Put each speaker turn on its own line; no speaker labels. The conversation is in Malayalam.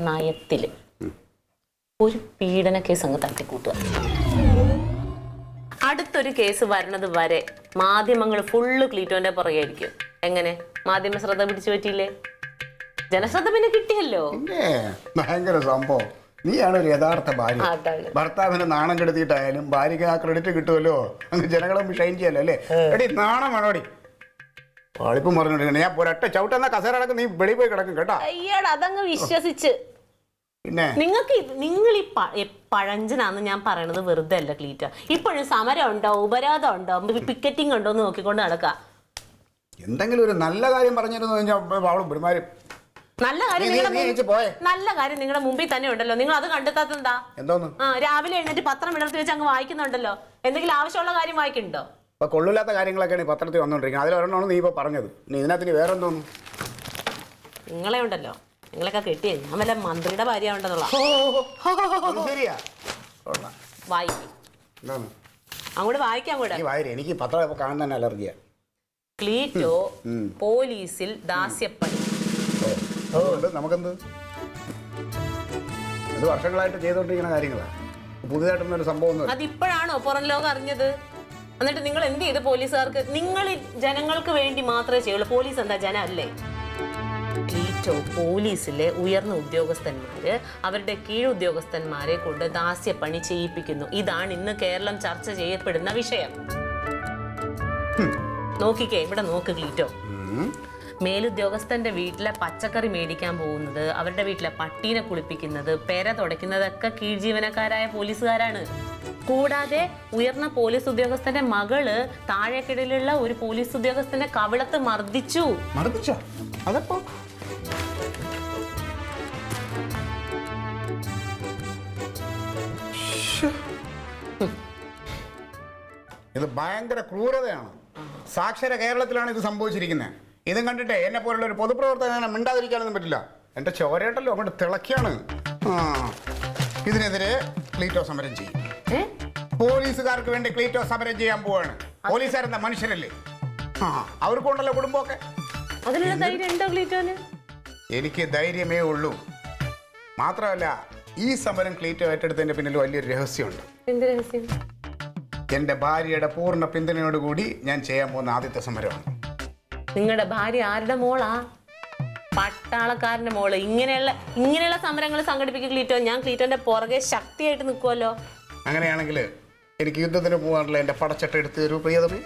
നയത്തില് ഒരു പീഡന കേസ് അങ്ങ് തട്ടിക്കൂട്ടുക. അടുത്തൊരു കേസ് വരണത് വരെ മാധ്യമങ്ങൾ ഫുള്ള് ക്ലീറ്റോന്റെ പുറകെയായിരിക്കും. എങ്ങനെ മാധ്യമ ശ്രദ്ധ പിടിച്ചു പറ്റിയില്ലേ? ജനശ്രദ്ധ പിന്നെ കിട്ടിയല്ലോ.
ഭയങ്കര സംഭവം. നീയാണ് ഒരു യഥാർത്ഥ ഭാര്യ. ഭർത്താവിന് നാണം കെടുത്തിയിട്ടായാലും ഭാര്യക്ക് ആ ക്രെഡിറ്റ് കിട്ടുമല്ലോ. അങ്ങ് ജനങ്ങളും ഷൈൻ ചെയ്യാലോ അല്ലേ? എടി നാണം വേണോടി. വാളിപ്പം പറഞ്ഞോണ്ടിരിക്കണേ ഞാൻ ഒരൊറ്റ ചവിട്ടെന്ന കസേര അടക്കം നീ വെളിയിൽ പോയി കിടക്കും കേട്ടോ.
അയ്യടാ അതങ്ങ് വിശ്വസിച്ച്
പിന്നെ
നിങ്ങൾ ഈ പഴഞ്ചനാന്ന് ഞാൻ പറയണത് വെറുതെ അല്ല ക്ലീറ്റ. ഇപ്പോഴും സമരം ഉണ്ടോ, ഉപരോധം ഉണ്ടോ, പിക്കറ്റിംഗ് ഉണ്ടോ എന്ന് നോക്കിക്കൊണ്ട് നടക്കുക.
എന്തെങ്കിലും ഒരു നല്ല കാര്യം പറഞ്ഞിരുന്നു പെരുമാരും.
നല്ല കാര്യം നിങ്ങളുടെ മുമ്പിൽ തന്നെ ഉണ്ടല്ലോ. നിങ്ങൾ അത് കണ്ടെത്താത്തെന്താ?
എന്തോന്ന്?
രാവിലെ എഴുന്നേറ്റ് പത്രം ഇടർത്തി വെച്ച് അങ്ങ് വായിക്കുന്നുണ്ടല്ലോ. എന്തെങ്കിലും ആവശ്യമുള്ള കാര്യം വായിക്കുന്നുണ്ടോ?
ഇപ്പൊ കൊള്ളില്ലാത്ത കാര്യങ്ങളൊക്കെയാണ് ഈ പത്രത്തിൽ വന്നോണ്ടിരിക്കുന്നത്. അതിലൊരെണ്ണമാണ് നീ ഇപ്പൊ പറഞ്ഞത്. ഇനി ഇതിനകത്ത് വേറെ എന്തോന്നു?
നിങ്ങളെ ഉണ്ടല്ലോ, നിങ്ങളൊക്കെ കെട്ടിയേ ഞാൻ വല്ല മന്ത്രിയുടെ ഭാര്യ ഉണ്ടെന്നുള്ള. അങ്ങോട്ട് വായിക്കാം കൂടെ.
എനിക്ക് പത്രം കാണുന്ന തന്നെ അലർജിയാ.
ക്ലീറ്റോ പോലീസിൽ ദാസ്യപ്പണി.
നമുക്കെന്ത് ഇത് വർഷങ്ങളായിട്ട് ചെയ്തോണ്ടിരിക്കുന്ന കാര്യങ്ങളാ. പുതിയതായിട്ടൊന്നും ഒരു സംഭവം
അതിപ്പോഴാണോ പുറം ലോകം അറിഞ്ഞത്? എന്നിട്ട് നിങ്ങൾ എന്ത് ചെയ്ത് പോലീസുകാർക്ക്? നിങ്ങൾ ജനങ്ങൾക്ക് വേണ്ടി മാത്രമേ ചെയ്യുള്ളൂ. പോലീസ് എന്താ ജനം അല്ലേ? ക്ലീറ്റോ പോലീസിലെ ഉയർന്ന ഉദ്യോഗസ്ഥന്മാര് അവരുടെ കീഴുദ്യോഗസ്ഥന്മാരെ കൊണ്ട് ദാസ്യപ്പണി ചെയ്യിപ്പിക്കുന്നു. ഇതാണ് ഇന്ന് കേരളം ചർച്ച ചെയ്യപ്പെടുന്ന വിഷയം. നോക്കിക്കേ, ഇവിടെ നോക്ക് ക്ലീറ്റോ. മേലുദ്യോഗസ്ഥന്റെ വീട്ടിലെ പച്ചക്കറി മേടിക്കാൻ പോകുന്നത്, അവരുടെ വീട്ടിലെ പട്ടീനെ കുളിപ്പിക്കുന്നത്, പെര തുടയ്ക്കുന്നതൊക്കെ കീഴ് ജീവനക്കാരായ പോലീസുകാരാണ്. കൂടാതെ ഉയർന്ന പോലീസ് ഉദ്യോഗസ്ഥന്റെ മകള് താഴേക്കിടയിലുള്ള ഒരു പോലീസ് ഉദ്യോഗസ്ഥന്റെ കവിളത്ത് മർദ്ദിച്ചു.
അതപ്പോ ഇത് ഭയങ്കര ക്രൂരതയാണ്. സാക്ഷര കേരളത്തിലാണ് ഇത് സംഭവിച്ചിരിക്കുന്നത്. ഇതും കണ്ടിട്ട് എന്നെ പോലുള്ള ഒരു പൊതുപ്രവർത്തകനെ മിണ്ടാതിരിക്കാനൊന്നും പറ്റില്ല. എന്റെ ചോരേട്ടല്ലോ അങ്ങോട്ട് തിളക്കിയാണ്. ഇതിനെതിരെ ക്ലീറ്റോ സമരം ചെയ്യും. പോലീസുകാർക്ക് വേണ്ടി ക്ലീറ്റോ സമരം ചെയ്യാൻ പോവാണ്. പോലീസുകാരെന്താ മനുഷ്യരല്ലേ? അവർക്കുണ്ടല്ലോ കുടുംബമൊക്കെ. എനിക്ക് ധൈര്യമേ ഉള്ളൂ. മാത്രമല്ല ഈ സമരം ക്ലീറ്റോ ഏറ്റെടുത്തതിന്റെ പിന്നിൽ വലിയൊരു രഹസ്യമുണ്ട്. എന്റെ ഭാര്യയുടെ പൂർണ്ണ പിന്തുണയോടുകൂടി ഞാൻ ചെയ്യാൻ പോകുന്ന ആദ്യത്തെ സമരമാണ്.
നിങ്ങളുടെ ഭാര്യ ആരുടെ മോളാ? പട്ടാളക്കാരന്റെ മോള്. ഇങ്ങനെയുള്ള സമരങ്ങൾ സംഘടിപ്പിക്കും ക്ലീറ്റോ. ഞാൻ ക്ലീറ്റോന്റെ പുറകെ ശക്തിയായിട്ട് നിൽക്കുമല്ലോ.
അങ്ങനെയാണെങ്കിൽ എനിക്ക് യുദ്ധത്തിന് പോകാനുള്ള എന്റെ പടച്ചട്ട എടുത്ത് തരൂ പ്രിയതമേ.